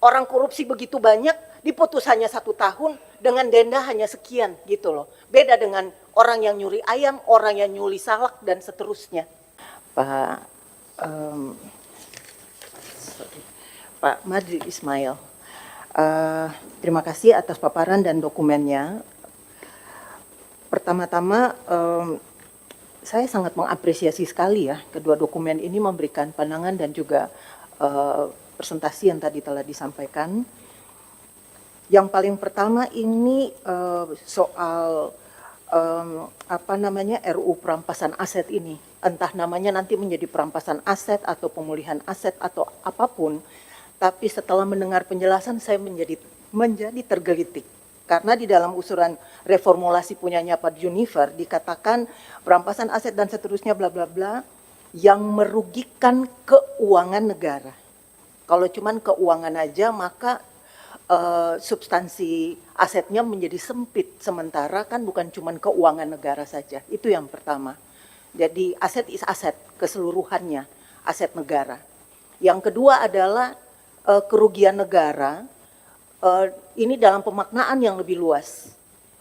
Orang korupsi begitu banyak, diputus hanya 1 tahun dengan denda hanya sekian gitu loh. Beda dengan orang yang nyuri ayam, orang yang nyuri salak dan seterusnya. Pak Madri Ismail, terima kasih atas paparan dan dokumennya. Pertama-tama, saya sangat mengapresiasi sekali ya kedua dokumen ini memberikan pandangan dan juga presentasi yang tadi telah disampaikan. Yang paling pertama ini soal RUU perampasan aset ini, entah namanya nanti menjadi perampasan aset atau pemulihan aset atau apapun, tapi setelah mendengar penjelasan saya menjadi tergelitik. Karena di dalam usulan reformulasi punyanya Pak Junifer dikatakan perampasan aset dan seterusnya bla bla bla yang merugikan keuangan negara. Kalau cuman keuangan aja maka substansi asetnya menjadi sempit, sementara kan bukan cuman keuangan negara saja. Itu yang pertama. Jadi aset is aset keseluruhannya, aset negara. Yang kedua adalah kerugian negara. Ini dalam pemaknaan yang lebih luas.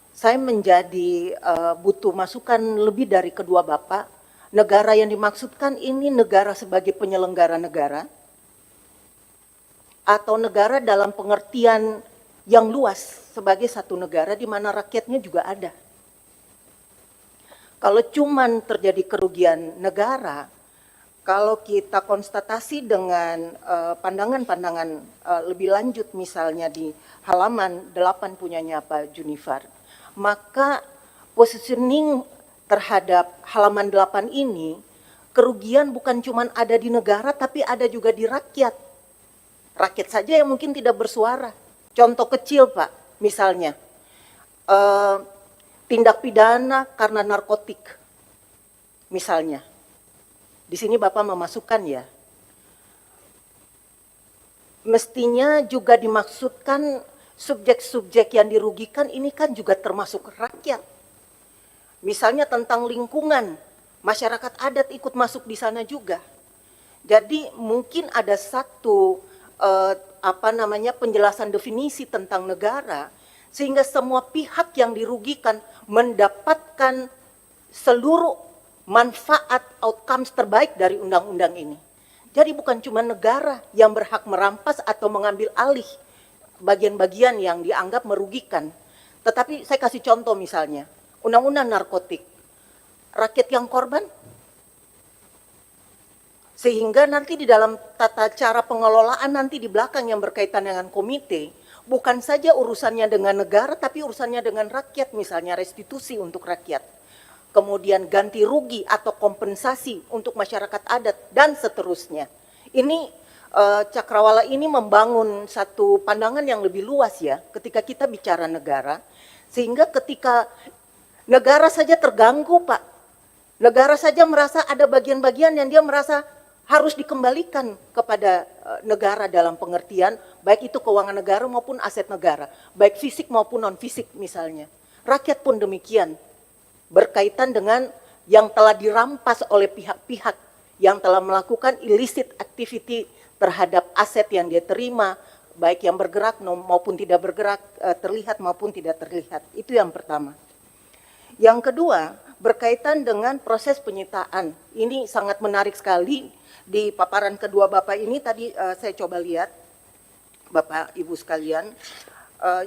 Saya menjadi butuh masukan lebih dari kedua Bapak. Negara yang dimaksudkan ini negara sebagai penyelenggara negara atau negara dalam pengertian yang luas sebagai satu negara di mana rakyatnya juga ada. Kalau cuman terjadi kerugian negara, kalau kita konstatasi dengan pandangan-pandangan lebih lanjut misalnya di halaman 8 punyanya Pak Junifer, maka positioning terhadap halaman 8 ini, kerugian bukan cuma ada di negara tapi ada juga di rakyat. Rakyat saja yang mungkin tidak bersuara. Contoh kecil Pak, misalnya tindak pidana karena narkotik, misalnya. Di sini Bapak memasukkan ya. Mestinya juga dimaksudkan subjek-subjek yang dirugikan ini kan juga termasuk rakyat. Misalnya tentang lingkungan, masyarakat adat ikut masuk di sana juga. Jadi mungkin ada satu penjelasan definisi tentang negara sehingga semua pihak yang dirugikan mendapatkan seluruh manfaat outcomes terbaik dari undang-undang ini. Jadi bukan cuma negara yang berhak merampas atau mengambil alih bagian-bagian yang dianggap merugikan. Tetapi saya kasih contoh misalnya, undang-undang narkotik. Rakyat yang korban. Sehingga nanti di dalam tata cara pengelolaan nanti di belakang yang berkaitan dengan komite, bukan saja urusannya dengan negara, tapi urusannya dengan rakyat, misalnya restitusi untuk rakyat. Kemudian ganti rugi atau kompensasi untuk masyarakat adat, dan seterusnya. Ini Cakrawala ini membangun satu pandangan yang lebih luas ya, ketika kita bicara negara, sehingga ketika negara saja terganggu Pak, negara saja merasa ada bagian-bagian yang dia merasa harus dikembalikan kepada negara dalam pengertian, baik itu keuangan negara maupun aset negara, baik fisik maupun non-fisik misalnya. Rakyat pun demikian, berkaitan dengan yang telah dirampas oleh pihak-pihak yang telah melakukan illicit activity terhadap aset yang dia terima, baik yang bergerak maupun tidak bergerak, terlihat maupun tidak terlihat. Itu yang pertama. Yang kedua, berkaitan dengan proses penyitaan. Ini sangat menarik sekali. Di paparan kedua Bapak ini tadi saya coba lihat, Bapak Ibu sekalian.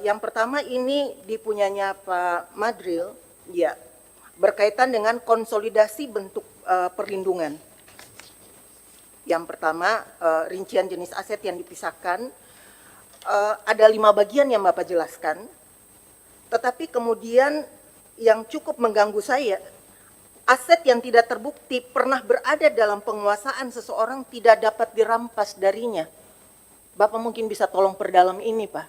Yang pertama ini dipunyanya Pak Madril, ya, berkaitan dengan konsolidasi bentuk perlindungan. Yang pertama, rincian jenis aset yang dipisahkan, ada 5 bagian yang Bapak jelaskan, tetapi kemudian yang cukup mengganggu saya, aset yang tidak terbukti pernah berada dalam penguasaan seseorang tidak dapat dirampas darinya. Bapak mungkin bisa tolong perdalam ini Pak.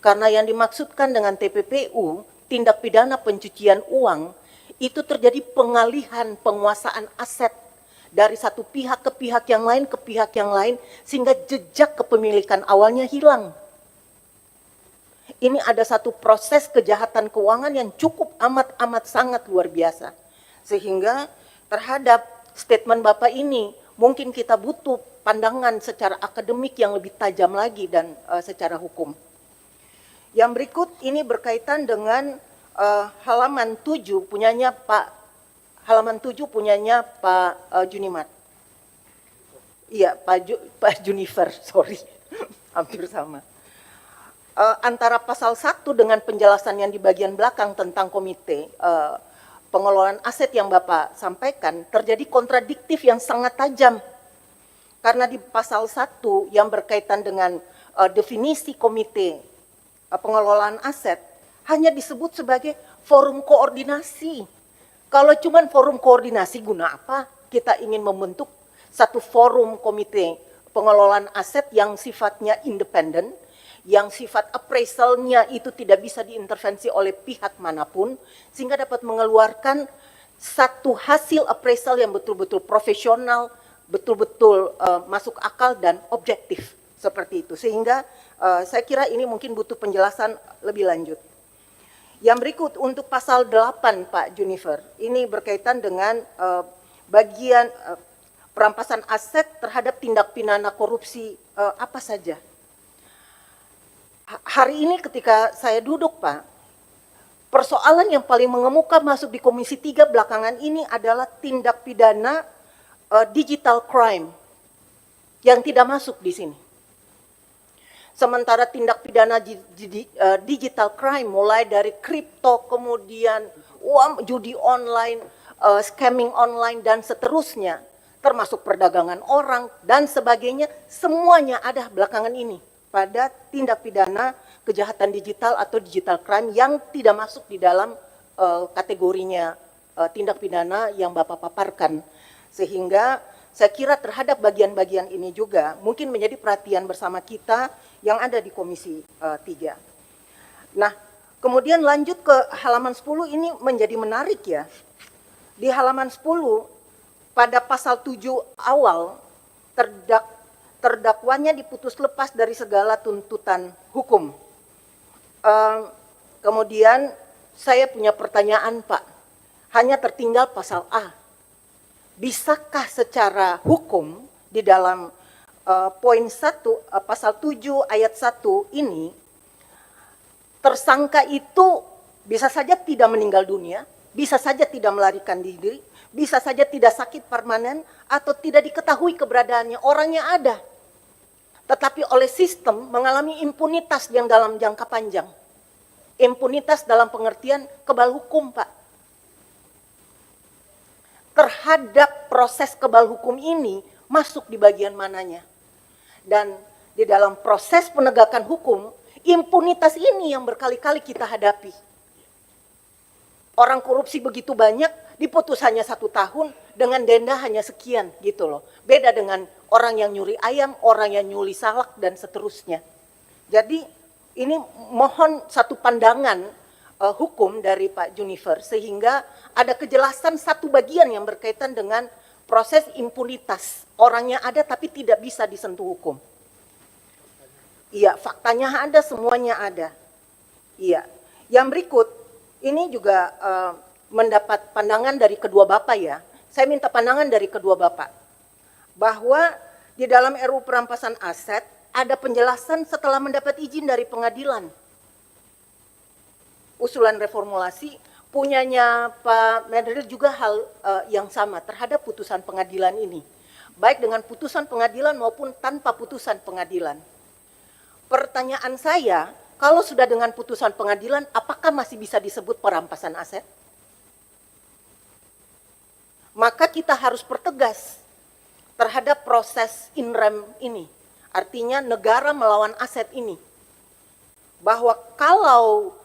Karena yang dimaksudkan dengan TPPU, tindak pidana pencucian uang, itu terjadi pengalihan penguasaan aset dari satu pihak ke pihak yang lain ke pihak yang lain, sehingga jejak kepemilikan awalnya hilang. Ini ada satu proses kejahatan keuangan yang cukup amat sangat luar biasa. Sehingga terhadap statement Bapak ini, mungkin kita butuh pandangan secara akademik yang lebih tajam lagi dan secara hukum. Yang berikut ini berkaitan dengan halaman 7 punyanya Pak Junimat. Iya, Pak Junifer, sorry. Hampir sama. Antara pasal 1 dengan penjelasan yang di bagian belakang tentang komite pengelolaan aset yang Bapak sampaikan, terjadi kontradiktif yang sangat tajam. Karena di pasal 1 yang berkaitan dengan definisi komite pengelolaan aset, hanya disebut sebagai forum koordinasi. Kalau cuma forum koordinasi, guna apa kita ingin membentuk satu forum komite pengelolaan aset yang sifatnya independen, yang sifat appraisalnya itu tidak bisa diintervensi oleh pihak manapun, sehingga dapat mengeluarkan satu hasil appraisal yang betul-betul profesional, betul-betul masuk akal dan objektif seperti itu. Sehingga saya kira ini mungkin butuh penjelasan lebih lanjut. Yang berikut untuk pasal 8 Pak Junifer, ini berkaitan dengan bagian perampasan aset terhadap tindak pidana korupsi apa saja. Hari ini ketika saya duduk Pak, persoalan yang paling mengemuka masuk di Komisi 3 belakangan ini adalah tindak pidana digital crime yang tidak masuk di sini. Sementara tindak pidana digital crime mulai dari kripto, kemudian uang judi online, scamming online dan seterusnya, termasuk perdagangan orang dan sebagainya, semuanya ada belakangan ini pada tindak pidana kejahatan digital atau digital crime yang tidak masuk di dalam kategorinya tindak pidana yang Bapak paparkan. Sehingga saya kira terhadap bagian-bagian ini juga mungkin menjadi perhatian bersama kita yang ada di Komisi 3. Nah, kemudian lanjut ke halaman 10 ini menjadi menarik ya. Di halaman 10 pada pasal 7 awal terdakwanya diputus lepas dari segala tuntutan hukum. Kemudian saya punya pertanyaan Pak, hanya tertinggal pasal A. Bisakah secara hukum di dalam poin 1 pasal 7 ayat 1 ini tersangka itu bisa saja tidak meninggal dunia, bisa saja tidak melarikan diri, bisa saja tidak sakit permanen atau tidak diketahui keberadaannya, orangnya ada. Tetapi oleh sistem mengalami impunitas yang dalam jangka panjang. Impunitas dalam pengertian kebal hukum, Pak. Terhadap proses kebal hukum ini masuk di bagian mananya. Dan di dalam proses penegakan hukum, impunitas ini yang berkali-kali kita hadapi. Orang korupsi begitu banyak, diputus hanya 1 tahun, dengan denda hanya sekian gitu loh. Beda dengan orang yang nyuri ayam, orang yang nyuri salak, dan seterusnya. Jadi ini mohon satu pandangan hukum dari Pak Junifer, sehingga ada kejelasan satu bagian yang berkaitan dengan proses impunitas. Orangnya ada tapi tidak bisa disentuh hukum. Iya, faktanya ada, semuanya ada. Iya. Yang berikut, ini juga mendapat pandangan dari kedua Bapak ya. Saya minta pandangan dari kedua Bapak. Bahwa di dalam RUU perampasan aset, ada penjelasan setelah mendapat izin dari pengadilan. Usulan reformulasi punyanya Pak Medril juga hal yang sama terhadap putusan pengadilan ini. Baik dengan putusan pengadilan maupun tanpa putusan pengadilan. Pertanyaan saya, kalau sudah dengan putusan pengadilan, apakah masih bisa disebut perampasan aset? Maka kita harus pertegas terhadap proses in rem ini. Artinya negara melawan aset ini. Bahwa kalau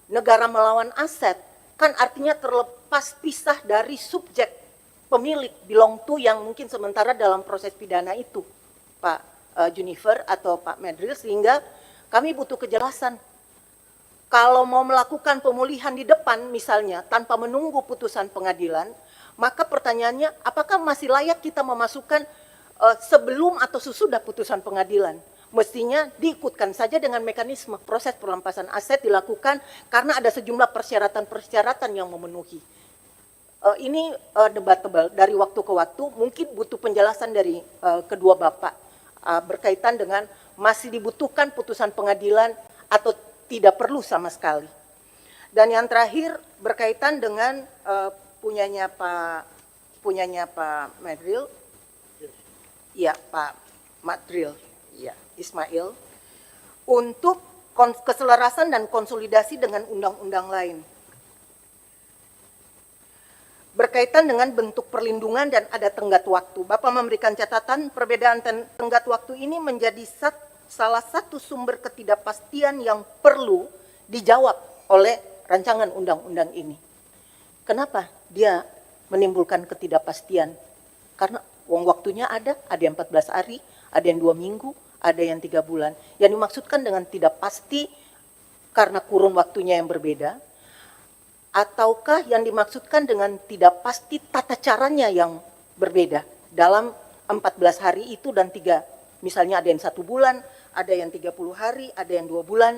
negara melawan aset, kan artinya terlepas pisah dari subjek pemilik belong to yang mungkin sementara dalam proses pidana itu, Pak Junifer atau Pak Medril, sehingga kami butuh kejelasan. Kalau mau melakukan pemulihan di depan misalnya tanpa menunggu putusan pengadilan, maka pertanyaannya apakah masih layak kita memasukkan sebelum atau sesudah putusan pengadilan? Mestinya diikutkan saja dengan mekanisme proses perampasan aset dilakukan karena ada sejumlah persyaratan-persyaratan yang memenuhi. Ini debatable dari waktu ke waktu, mungkin butuh penjelasan dari kedua Bapak berkaitan dengan masih dibutuhkan putusan pengadilan atau tidak perlu sama sekali. Dan yang terakhir berkaitan dengan punyanya Pak Madril, ya Pak Madril, ya Ismail, untuk keselarasan dan konsolidasi dengan undang-undang lain. Berkaitan dengan bentuk perlindungan dan ada tenggat waktu. Bapak memberikan catatan perbedaan tenggat waktu ini menjadi salah satu sumber ketidakpastian yang perlu dijawab oleh rancangan undang-undang ini. Kenapa dia menimbulkan ketidakpastian? Karena waktunya ada yang 14 hari, ada yang 2 minggu, ada yang 3 bulan. Yang dimaksudkan dengan tidak pasti karena kurun waktunya yang berbeda, ataukah yang dimaksudkan dengan tidak pasti tata caranya yang berbeda dalam 14 hari itu dan 3, misalnya ada yang 1 bulan, ada yang 30 hari, ada yang 2 bulan,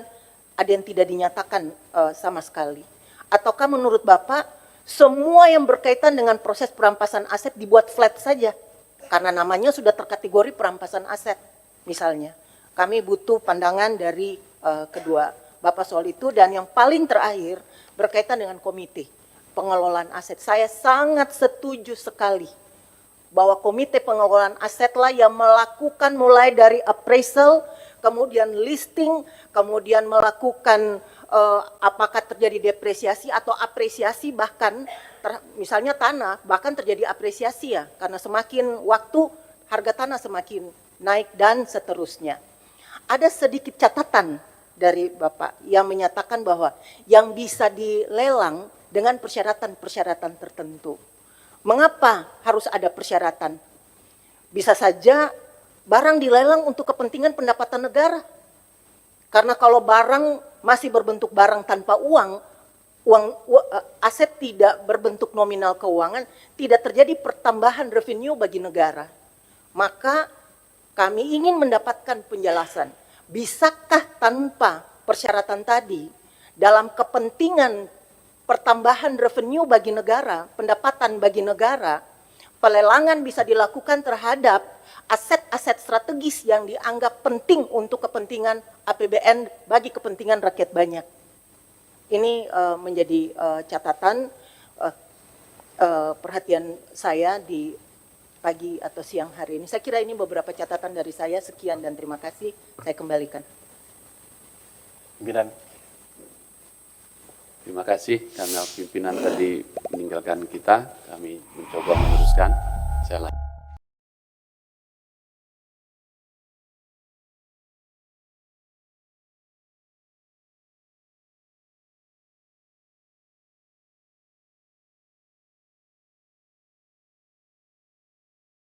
ada yang tidak dinyatakan sama sekali. Ataukah menurut Bapak semua yang berkaitan dengan proses perampasan aset dibuat flat saja karena namanya sudah terkategori perampasan aset misalnya. Kami butuh pandangan dari kedua Bapak soal itu. Dan yang paling terakhir berkaitan dengan komite pengelolaan aset. Saya sangat setuju sekali bahwa komite pengelolaan aset lah yang melakukan mulai dari appraisal, kemudian listing, kemudian melakukan apakah terjadi depresiasi atau apresiasi, bahkan misalnya tanah, bahkan terjadi apresiasi ya, karena semakin waktu harga tanah semakin naik dan seterusnya. Ada sedikit catatan dari Bapak yang menyatakan bahwa yang bisa dilelang dengan persyaratan-persyaratan tertentu. Mengapa harus ada persyaratan? Bisa saja barang dilelang untuk kepentingan pendapatan negara. Karena kalau barang masih berbentuk barang tanpa uang, aset tidak berbentuk nominal keuangan, tidak terjadi pertambahan revenue bagi negara. Maka kami ingin mendapatkan penjelasan. Bisakah tanpa persyaratan tadi dalam kepentingan pertambahan revenue bagi negara, pendapatan bagi negara, pelelangan bisa dilakukan terhadap aset-aset strategis yang dianggap penting untuk kepentingan APBN bagi kepentingan rakyat banyak. Ini menjadi catatan perhatian saya di pagi atau siang hari ini. Saya kira ini beberapa catatan dari saya. Sekian dan terima kasih. Saya kembalikan. Pimpinan. Terima kasih karena pimpinan tadi meninggalkan kita. Kami mencoba meneruskan.